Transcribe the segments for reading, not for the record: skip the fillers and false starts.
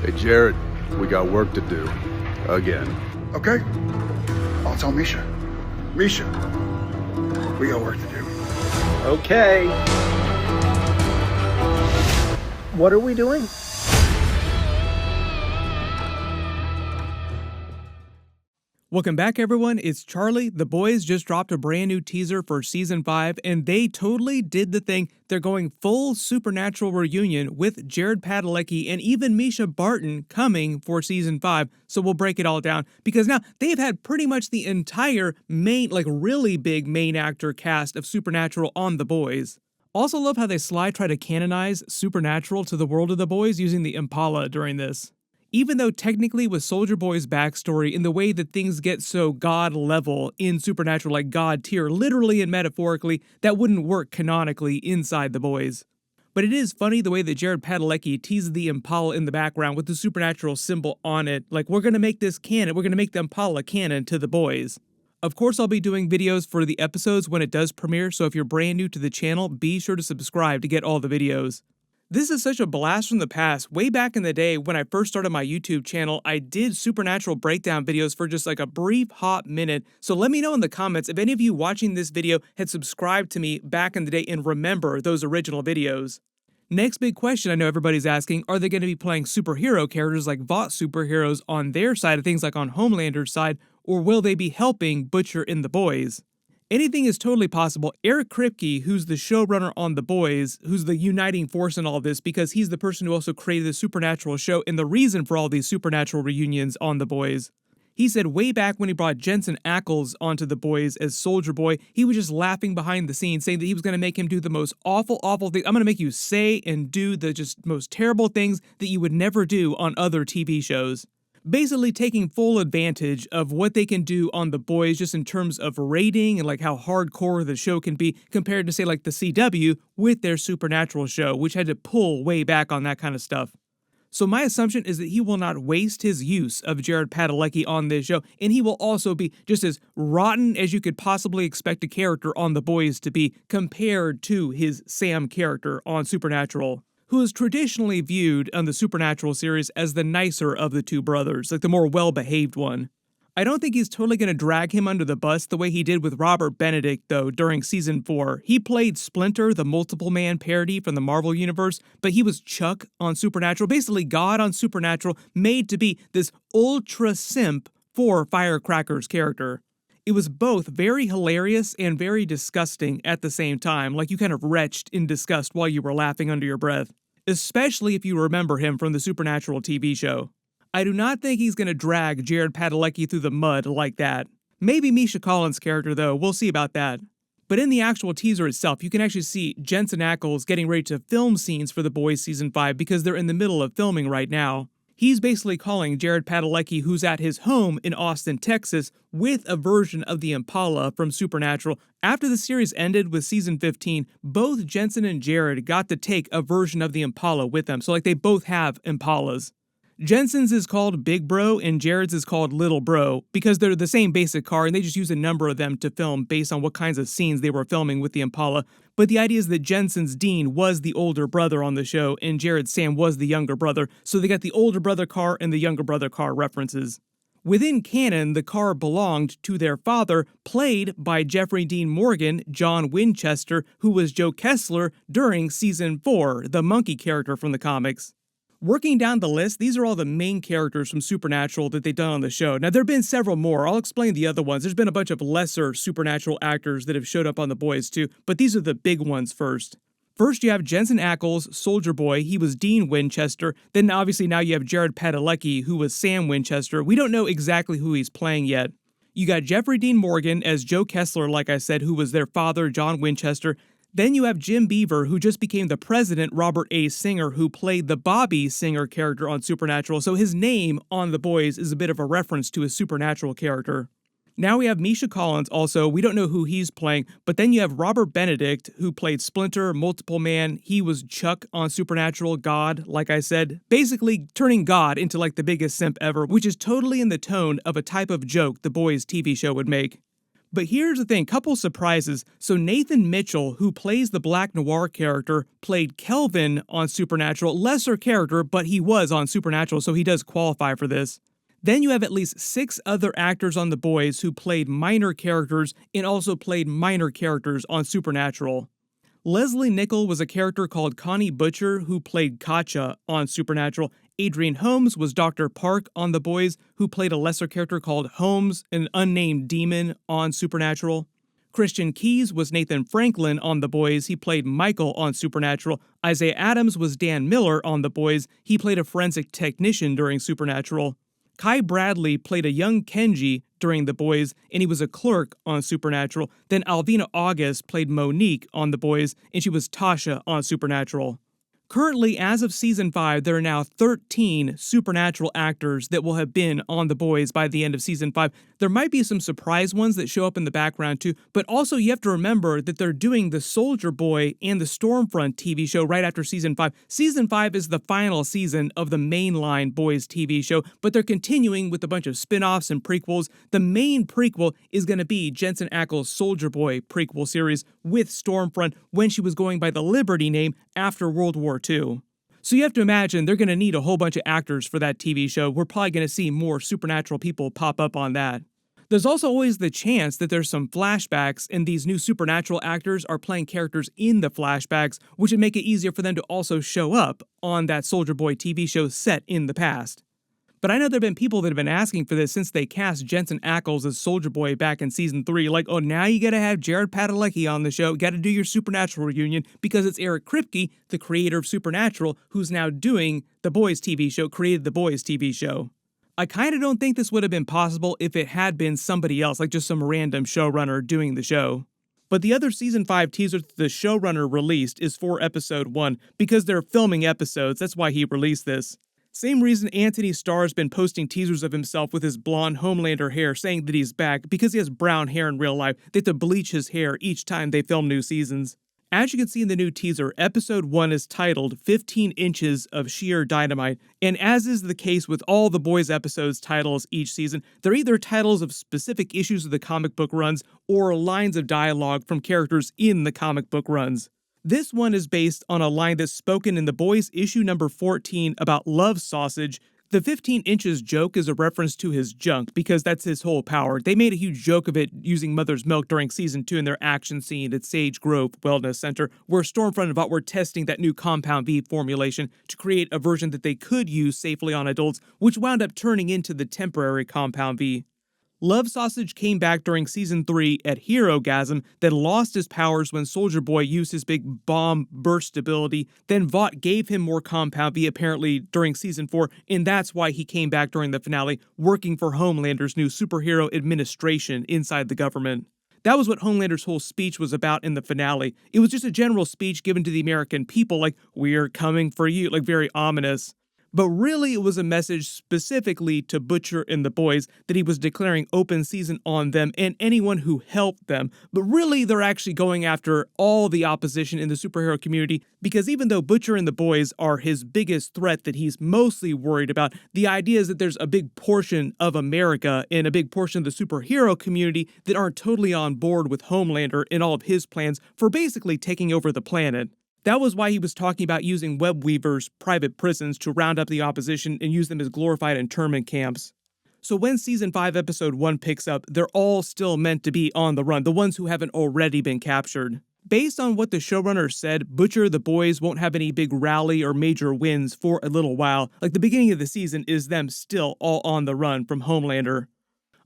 Hey, Jared, we got work to do. Again. Okay. I'll tell Mischa. Mischa, we got work to do. Okay. What are we doing? Welcome back, everyone. It's Charlie. The boys just dropped a brand new teaser for Season 5, and they totally did the thing. They're going full Supernatural reunion with Jared Padalecki and even Mischa Barton coming for Season 5. So we'll break it all down, because now they've had pretty much the entire main, really big main actor cast of Supernatural on The Boys. Also love how they try to canonize Supernatural to the world of The Boys using the Impala during this. Even though technically with Soldier Boy's backstory and the way that things get so God level in Supernatural, like God tier, literally and metaphorically, that wouldn't work canonically inside The Boys. But it is funny the way that Jared Padalecki teases the Impala in the background with the Supernatural symbol on it, like, we're gonna make this canon, we're gonna make the Impala canon to The Boys. Of course, I'll be doing videos for the episodes when it does premiere, so if you're brand new to the channel, be sure to subscribe to get all the videos. This is such a blast from the past. Way back in the day when I first started my YouTube channel, I did Supernatural breakdown videos for just like a brief hot minute. So let me know in the comments if any of you watching this video had subscribed to me back in the day and remember those original videos. Next big question I know everybody's asking, are they going to be playing superhero characters like Vought superheroes on their side of things, like on Homelander's side, or will they be helping Butcher and the boys? Anything is totally possible. Eric Kripke, who's the showrunner on The Boys, who's the uniting force in all this because he's the person who also created the Supernatural show and the reason for all these Supernatural reunions on The Boys. He said way back when he brought Jensen Ackles onto The Boys as Soldier Boy, he was just laughing behind the scenes, saying that he was going to make him do the most awful things. I'm going to make you say and do the just most terrible things that you would never do on other TV shows. Basically taking full advantage of what they can do on The Boys just in terms of rating and like how hardcore the show can be compared to say like the CW with their Supernatural show, which had to pull way back on that kind of stuff. So my assumption is that he will not waste his use of Jared Padalecki on this show, and he will also be just as rotten as you could possibly expect a character on The Boys to be compared to his Sam character on Supernatural, who is traditionally viewed on the Supernatural series as the nicer of the two brothers, like the more well-behaved one. I don't think he's totally going to drag him under the bus the way he did with Robert Benedict, though, during Season 4. He played Splinter, the multiple man parody from the Marvel Universe, but he was Chuck on Supernatural, basically God on Supernatural, made to be this ultra simp for Firecracker's character. It was both very hilarious and very disgusting at the same time, like you kind of retched in disgust while you were laughing under your breath, especially if you remember him from the Supernatural TV show. I do not think he's going to drag Jared Padalecki through the mud like that. Maybe Mischa Collins' character, though, we'll see about that. But in the actual teaser itself, you can actually see Jensen Ackles getting ready to film scenes for The Boys Season 5 because they're in the middle of filming right now. He's basically calling Jared Padalecki, who's at his home in Austin, Texas, with a version of the Impala from Supernatural. After the series ended with Season 15, both Jensen and Jared got to take a version of the Impala with them, so like they both have Impalas. Jensen's is called Big Bro and Jared's is called Little Bro because they're the same basic car and they just use a number of them to film based on what kinds of scenes they were filming with the Impala. But the idea is that Jensen's Dean was the older brother on the show and Jared's Sam was the younger brother, so they got the older brother car and the younger brother car references. Within canon, the car belonged to their father, played by Jeffrey Dean Morgan, John Winchester, who was Joe Kessler during Season 4, the monkey character from the comics. Working down the list, these are all the main characters from Supernatural that they've done on the show. Now, there have been several more. I'll explain the other ones. There's been a bunch of lesser Supernatural actors that have showed up on The Boys too, but these are the big ones first. First, you have Jensen Ackles, Soldier Boy. He was Dean Winchester. Then, obviously, now you have Jared Padalecki, who was Sam Winchester. We don't know exactly who he's playing yet. You got Jeffrey Dean Morgan as Joe Kessler, like I said, who was their father, John Winchester. Then you have Jim Beaver, who just became the president, Robert A. Singer, who played the Bobby Singer character on Supernatural, so his name on The Boys is a bit of a reference to his Supernatural character. Now we have Mischa Collins also, we don't know who he's playing, but then you have Robert Benedict, who played Splinter, Multiple Man. He was Chuck on Supernatural, God, like I said, basically turning God into like the biggest simp ever, which is totally in the tone of a type of joke The Boys TV show would make. But here's the thing, couple surprises. So Nathan Mitchell, who plays the Black Noir character, played Kelvin on Supernatural. Lesser character, but he was on Supernatural, so he does qualify for this. Then you have at least 6 other actors on The Boys who played minor characters and also played minor characters on Supernatural. Leslie Nichol was a character called Connie Butcher who played Katja on Supernatural. Adrian Holmes was Dr. Park on The Boys, who played a lesser character called Holmes, an unnamed demon on Supernatural. Christian Keyes was Nathan Franklin on The Boys. He played Michael on Supernatural. Isaiah Adams was Dan Miller on The Boys. He played a forensic technician during Supernatural. Kai Bradley played a young Kenji during The Boys, and he was a clerk on Supernatural. Then Alvina August played Monique on The Boys, and she was Tasha on Supernatural. Currently, as of Season 5, there are now 13 Supernatural actors that will have been on The Boys by the end of Season 5. There might be some surprise ones that show up in the background too, but also you have to remember that they're doing the Soldier Boy and the Stormfront TV show right after Season 5. Season 5 is the final season of the mainline Boys TV show, but they're continuing with a bunch of spin-offs and prequels. The main prequel is going to be Jensen Ackles' Soldier Boy prequel series with Stormfront when she was going by the Liberty name after World War II. So you have to imagine they're going to need a whole bunch of actors for that TV show. We're probably going to see more Supernatural people pop up on that. There's also always the chance that there's some flashbacks and these new Supernatural actors are playing characters in the flashbacks, which would make it easier for them to also show up on that Soldier Boy TV show set in the past. But I know there have been people that have been asking for this since they cast Jensen Ackles as Soldier Boy back in Season 3. Like, oh, now you gotta have Jared Padalecki on the show, gotta do your Supernatural reunion, because it's Eric Kripke, the creator of Supernatural, who's now doing the Boys TV show, created the Boys TV show. I kinda don't think this would have been possible if it had been somebody else, like just some random showrunner doing the show. But the other Season 5 teaser that the showrunner released is for Episode 1, because they're filming episodes, that's why he released this. Same reason Anthony Starr's been posting teasers of himself with his blonde Homelander hair saying that he's back, because he has brown hair in real life. They have to bleach his hair each time they film new seasons. As you can see in the new teaser, Episode 1 is titled 15 Inches of Sheer Dynamite, and as is the case with all the Boys episodes titles each season, they're either titles of specific issues of the comic book runs or lines of dialogue from characters in the comic book runs. This one is based on a line that's spoken in The Boys issue number 14 about love sausage. The 15 inches joke is a reference to his junk, because that's his whole power. They made a huge joke of it using Mother's Milk during Season 2 in their action scene at Sage Grove Wellness Center, where Stormfront and Vought were testing that new Compound V formulation to create a version that they could use safely on adults, which wound up turning into the temporary Compound V. Love Sausage came back during Season 3 at Herogasm, then lost his powers when Soldier Boy used his big bomb burst ability, then Vought gave him more Compound V apparently during Season 4, and that's why he came back during the finale, working for Homelander's new superhero administration inside the government. That was what Homelander's whole speech was about in the finale. It was just a general speech given to the American people, like, "We're coming for you," like very ominous. But really it was a message specifically to Butcher and the Boys that he was declaring open season on them and anyone who helped them. But really they're actually going after all the opposition in the superhero community, because even though Butcher and the Boys are his biggest threat that he's mostly worried about, the idea is that there's a big portion of America and a big portion of the superhero community that aren't totally on board with Homelander and all of his plans for basically taking over the planet. That was why he was talking about using Web Weaver's private prisons to round up the opposition and use them as glorified internment camps. So when Season 5 Episode 1 picks up, they're all still meant to be on the run, the ones who haven't already been captured. Based on what the showrunner said, Butcher, the Boys won't have any big rally or major wins for a little while. Like, the beginning of the season is them still all on the run from Homelander.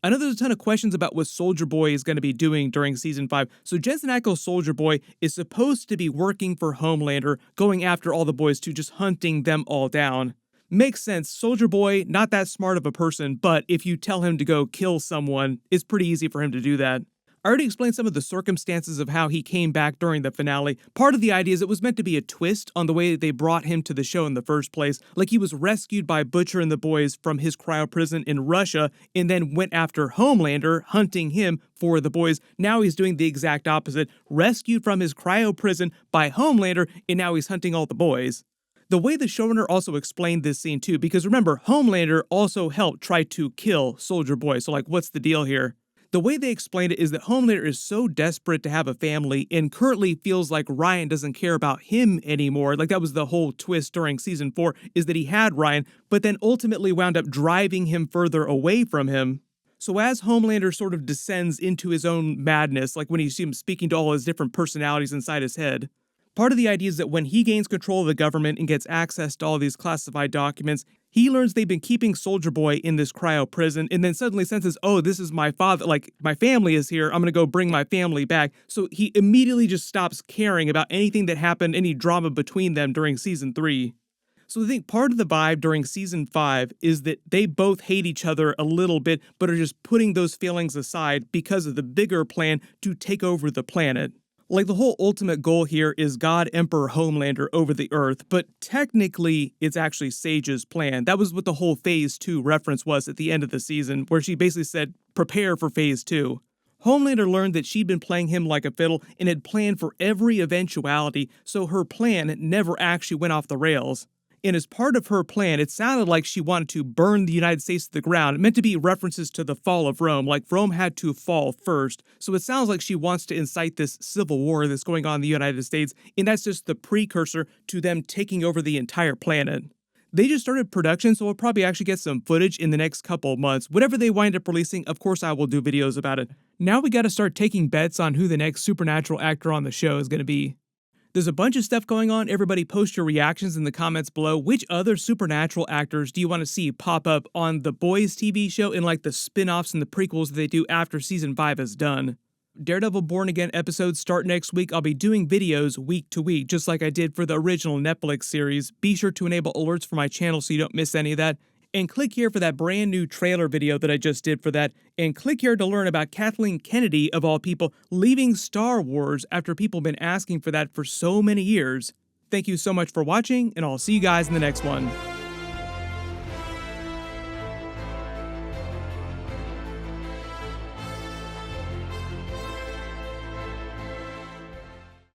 I know there's a ton of questions about what Soldier Boy is going to be doing during Season 5. So Jensen Ackles' Soldier Boy is supposed to be working for Homelander, going after all the boys too, just hunting them all down. Makes sense. Soldier Boy, not that smart of a person, but if you tell him to go kill someone, it's pretty easy for him to do that. I already explained some of the circumstances of how he came back during the finale. Part of the idea is it was meant to be a twist on the way that they brought him to the show in the first place. Like, he was rescued by Butcher and the Boys from his cryo prison in Russia and then went after Homelander, hunting him for the Boys. Now he's doing the exact opposite. Rescued from his cryo prison by Homelander, and now he's hunting all the boys. The way the showrunner also explained this scene too, because remember, Homelander also helped try to kill Soldier Boy, so like, what's the deal here? The way they explained it is that Homelander is so desperate to have a family and currently feels like Ryan doesn't care about him anymore. Like that was the whole twist during season 4, is that he had Ryan, but then ultimately wound up driving him further away from him. So as Homelander sort of descends into his own madness, like when you see him speaking to all his different personalities inside his head, part of the idea is that when he gains control of the government and gets access to all these classified documents, he learns they've been keeping Soldier Boy in this cryo prison and then suddenly senses, oh, this is my father, like my family is here, I'm gonna go bring my family back. So he immediately just stops caring about anything that happened, any drama between them during season 3. So I think part of the vibe during season 5 is that they both hate each other a little bit, but are just putting those feelings aside because of the bigger plan to take over the planet. Like the whole ultimate goal here is God Emperor Homelander over the Earth, but technically it's actually Sage's plan. That was what the whole Phase 2 reference was at the end of the season, where she basically said, prepare for Phase 2. Homelander learned that she'd been playing him like a fiddle and had planned for every eventuality, so her plan never actually went off the rails. And as part of her plan, it sounded like she wanted to burn the United States to the ground. It meant to be references to the fall of Rome, like Rome had to fall first. So it sounds like she wants to incite this civil war that's going on in the United States, and that's just the precursor to them taking over the entire planet. They just started production, so we'll probably actually get some footage in the next couple of months. Whatever they wind up releasing, of course I will do videos about it. Now we gotta start taking bets on who the next supernatural actor on the show is gonna be. There's a bunch of stuff going on. Everybody post your reactions in the comments below. Which other supernatural actors do you want to see pop up on The Boys TV show and like the spin-offs and the prequels that they do after season 5 is done? Daredevil Born Again episodes start next week. I'll be doing videos week to week, just like I did for the original Netflix series. Be sure to enable alerts for my channel so you don't miss any of that. And click here for that brand new trailer video that I just did for that. And click here to learn about Kathleen Kennedy, of all people, leaving Star Wars after people have been asking for that for so many years. Thank you so much for watching, and I'll see you guys in the next one.